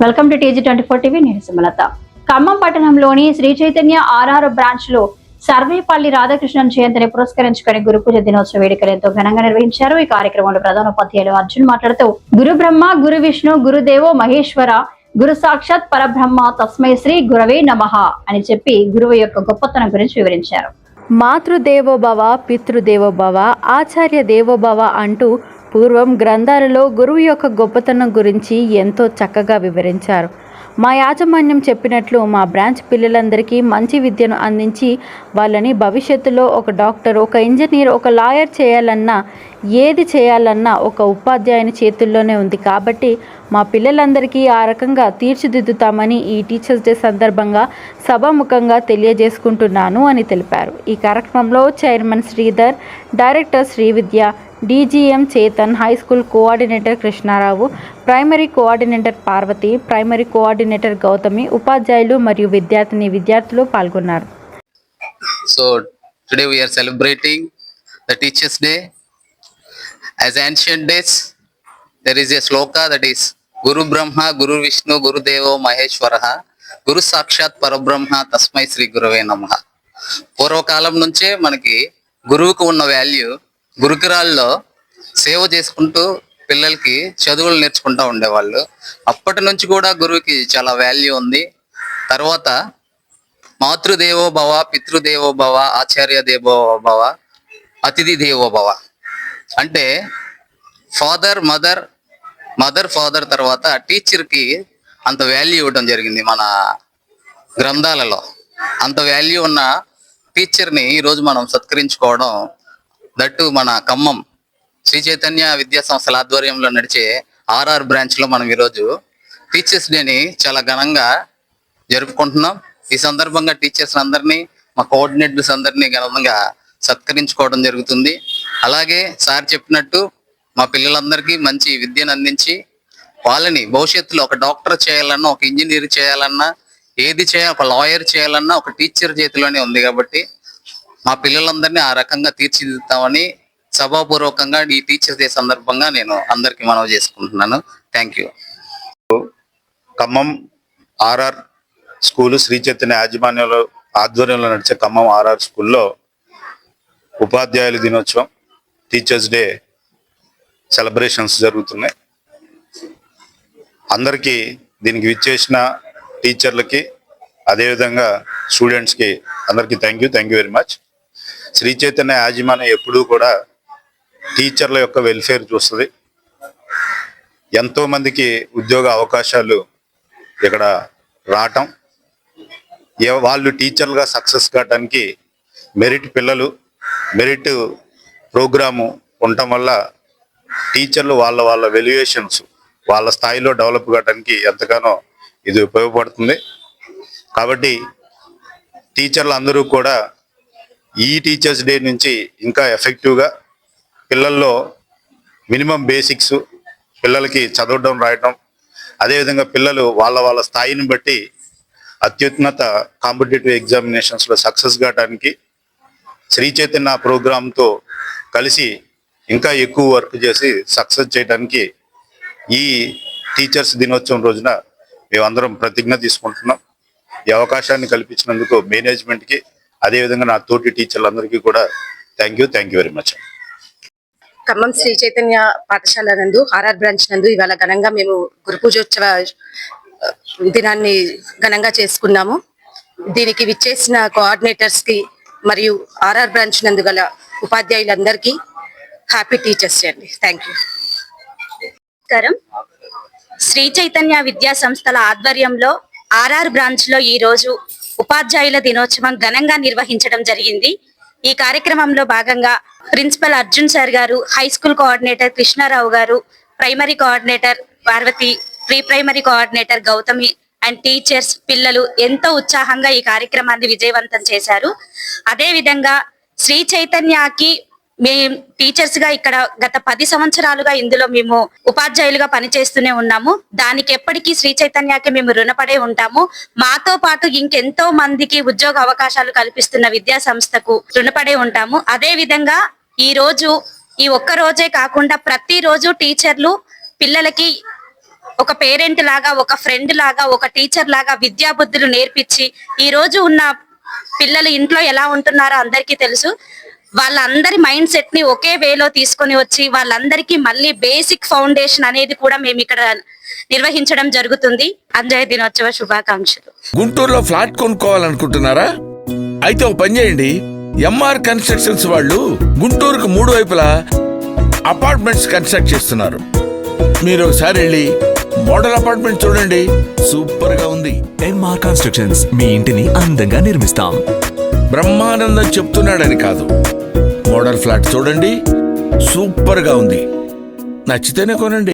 Welcome to TG24 TV. నేను సుమలత. ఖమ్మం పట్టణంలోని Shri Chaitanya RR branch లో సర్వేపల్లి రాధాకృష్ణన్ జయంతిని పురస్కరించుకుని గురు పూజ దినోత్సవ వేడుకలు ఎంతో ఘనంగా నిర్వహించారు. ఈ కార్యక్రమంలో ప్రధాన ఉపాధ్యాయులు అర్జున్ మాట్లాడుతూ గురు బ్రహ్మ, గురు విష్ణు, గురుదేవో మహేశ్వర, గురు సాక్షాత్ పరబ్రహ్మ తస్మై శ్రీ గురవే నమః అని చెప్పి గురువు యొక్క గొప్పతనం గురించి వివరించారు. మాతృదేవోభవ, పితృదేవోభవ, ఆచార్య దేవోభవ అంటూ పూర్వం గ్రంథాలలో గురువు యొక్క గొప్పతనం గురించి ఎంతో చక్కగా వివరించారు. మా యాజమాన్యం చెప్పినట్లు మా బ్రాంచ్ పిల్లలందరికీ మంచి విద్యను అందించి వాళ్ళని భవిష్యత్తులో ఒక డాక్టర్, ఒక ఇంజనీర్, ఒక లాయర్ చేయాలన్నా, ఏది చేయాలన్నా ఒక ఉపాధ్యాయుని చేతుల్లోనే ఉంది. కాబట్టి మా పిల్లలందరికీ ఆ రకంగా తీర్చిదిద్దుతామని ఈ టీచర్స్ డే సందర్భంగా సభాముఖంగా తెలియజేసుకుంటున్నాను అని తెలిపారు. ఈ కార్యక్రమంలో chairman Sridhar, director Srividya, DGM Chetan, high school coordinator Krishnarao, primary coordinator Parvati, primary coordinator Gautami, ఉపాధ్యాయులు మరియు విద్యార్థులు పాల్గొన్నారు. So today we are celebrating the Teachers Day. As ancient days, there is a sloka that is Guru Brahma, Guru Vishnu, Guru Devo Maheshwara, Guru Sakshat Parabrahma Tasmai Sri Gurave Namaha. పూర్వకాలం నుంచే మనకి గురువుకు ఉన్న value, గురుకురాల్లో సేవ చేసుకుంటూ పిల్లలకి చదువులు నేర్చుకుంటూ ఉండేవాళ్ళు. అప్పటి నుంచి కూడా గురువుకి చాలా వాల్యూ ఉంది. తర్వాత మాతృదేవో భవ, పితృదేవో భవ, ఆచార్య దేవో భవ, అతిథి దేవో భవ అంటే ఫాదర్, మదర్ ఫాదర్ తర్వాత టీచర్కి అంత వాల్యూ ఇవ్వడం జరిగింది. మన గ్రంథాలలో అంత వాల్యూ ఉన్న టీచర్ని ఈరోజు మనం సత్కరించుకోవడం, దట్టు మన ఖమ్మం శ్రీ చైతన్య విద్యా సంస్థల ఆధ్వర్యంలో నడిచే ఆర్ఆర్ బ్రాంచ్లో మనం ఈరోజు టీచర్స్ డేని చాలా ఘనంగా జరుపుకుంటున్నాం. ఈ సందర్భంగా టీచర్స్ అందరినీ, మా కోఆర్డినేటర్స్ అందరినీ ఘనంగా సత్కరించుకోవడం జరుగుతుంది. అలాగే సార్ చెప్పినట్టు మా పిల్లలందరికీ మంచి విద్యను అందించి వాళ్ళని భవిష్యత్తులో ఒక డాక్టర్ చేయాలన్నా, ఒక ఇంజనీర్ చేయాలన్నా, ఏది చేయాలి, ఒక లాయర్ చేయాలన్నా ఒక టీచర్ చేతిలోనే ఉంది. కాబట్టి మా పిల్లలందరినీ ఆ రకంగా తీర్చిదిద్దుతామని సభాపూర్వకంగా ఈ టీచర్స్ డే సందర్భంగా నేను అందరికీ మనవి చేసుకుంటున్నాను. Thank you. Khammam RR school Sri Chaitanya యాజమాన్యంలో ఆధ్వర్యంలో నడిచే ఖమ్మం ఆర్ఆర్ స్కూల్లో ఉపాధ్యాయుల దినోత్సవం, టీచర్స్ డే సెలబ్రేషన్స్ జరుగుతున్నాయి. అందరికీ దీనికి విచ్చేసిన టీచర్లకి, అదేవిధంగా స్టూడెంట్స్కి అందరికీ thank you very much. Sri Chaitanya యాజమాన్యం ఎప్పుడూ కూడా టీచర్ల యొక్క వెల్ఫేర్ చూస్తుంది. ఎంతోమందికి ఉద్యోగ అవకాశాలు ఇక్కడ రావటం, వాళ్ళు టీచర్లుగా సక్సెస్ కావడానికి మెరిట్ పిల్లలు, మెరిట్ ప్రోగ్రాము ఉండటం వల్ల టీచర్లు వాళ్ళ వెల్యుయేషన్స్ వాళ్ళ స్థాయిలో డెవలప్ కావడానికి ఎంతగానో ఇది ఉపయోగపడుతుంది. కాబట్టి టీచర్లు అందరూ కూడా ఈ టీచర్స్ డే నుంచి ఇంకా ఎఫెక్టివ్గా పిల్లల్లో మినిమం బేసిక్స్, పిల్లలకి చదవడం, రాయటం, అదేవిధంగా పిల్లలు వాళ్ళ స్థాయిని బట్టి అత్యున్నత కాంపిటేటివ్ ఎగ్జామినేషన్స్లో సక్సెస్ కావడానికి శ్రీ చైతన్య ప్రోగ్రాంతో కలిసి ఇంకా ఎక్కువ వర్క్ చేసి సక్సెస్ చేయడానికి ఈ టీచర్స్ దినోత్సవం రోజున మేమందరం ప్రతిజ్ఞ తీసుకుంటున్నాం. ఈ అవకాశాన్ని కల్పించినందుకు మేనేజ్మెంట్కి, అదేవిధంగా నా తోటి టీచర్లందరికీ కూడా thank you very much. Khammam Sri Chaitanya పాఠశాల నందు ఆర్ఆర్ బ్రాంచ్ నందు ఇవాళ ఘనంగా మేము గురు పూజోత్సవ దినాన్ని ఘనంగా చేసుకున్నాము. దీనికి విచ్చేసిన కోఆర్డినేటర్స్ కి మరియు ఆర్ఆర్ బ్రాంచ్ నందు గల ఉపాధ్యాయులందరికీ హ్యాపీ టీచర్స్ డే అండి. Thank you. నమస్కారం. శ్రీ చైతన్య విద్యా సంస్థల ఆధ్వర్యంలో ఆర్ఆర్ బ్రాంచ్ లో ఈ రోజు ఉపాధ్యాయుల దినోత్సవం ఘనంగా నిర్వహించడం జరిగింది. ఈ కార్యక్రమంలో భాగంగా ప్రిన్సిపల్ అర్జున్ సార్ గారు, హై స్కూల్ కోఆర్డినేటర్ కృష్ణారావు గారు, primary coordinator Parvati, pre primary coordinator Gautami and teachers, పిల్లలు ఎంతో ఉత్సాహంగా ఈ కార్యక్రమాన్ని విజయవంతం చేశారు. అదే విధంగా శ్రీ చైతన్యకి మేము టీచర్స్ గా ఇక్కడ గత 10 సంవత్సరాలుగా ఇందులో మేము ఉపాధ్యాయులుగా పనిచేస్తూనే ఉన్నాము. దానికి ఎప్పటికీ శ్రీ చైతన్యకి మేము రుణపడే ఉంటాము. మాతో పాటు ఇంకెంతో మందికి ఉద్యోగ అవకాశాలు కల్పిస్తున్న విద్యా సంస్థకు రుణపడే ఉంటాము. అదే విధంగా ఈ రోజు, ఈ ఒక్క రోజే కాకుండా ప్రతిరోజు టీచర్లు పిల్లలకి ఒక పేరెంట్ లాగా, ఒక ఫ్రెండ్ లాగా, ఒక టీచర్ లాగా విద్యా బుద్ధులు నేర్పించి ఈ రోజు ఉన్న పిల్లలు ఇంట్లో ఎలా ఉంటున్నారో అందరికీ తెలుసు. వాళ్ళందరి మైండ్ సెట్ ని ఒకే వేలో తీసుకొని వచ్చి వాళ్ళందరికీ మళ్ళీ బేసిక్ ఫౌండేషన్ అనేది కూడా మేము ఇక్కడ నిర్వహించడం జరుగుతుంది. అంజయ్ దినోత్సవ శుభాకాంక్షలు. గుంటూరులో ఫ్లాట్ కొనుక్కోవాలనుకుంటున్నారా? అయితే ఒక పని చేయండి, ఎంఆర్ కన్స్ట్రక్షన్స్ వాళ్ళు గుంటూరుకు 3 వైపులా అపార్ట్మెంట్స్ కన్స్ట్రక్ట్ చేస్తున్నారు. మీరు ఒకసారి వెళ్ళి మోడల్ అపార్ట్మెంట్ చూడండి, సూపర్ గా ఉంది. ఎంఆర్ కన్స్ట్రక్షన్స్, మీ ఇంటిని అందంగా నిర్మిస్తాం. బ్రహ్మానందం చెప్తున్నాడని కాదు, మోడల్ ఫ్లాట్ చూడండి, సూపర్ గా ఉంది. నచ్చితేనే కొనండి.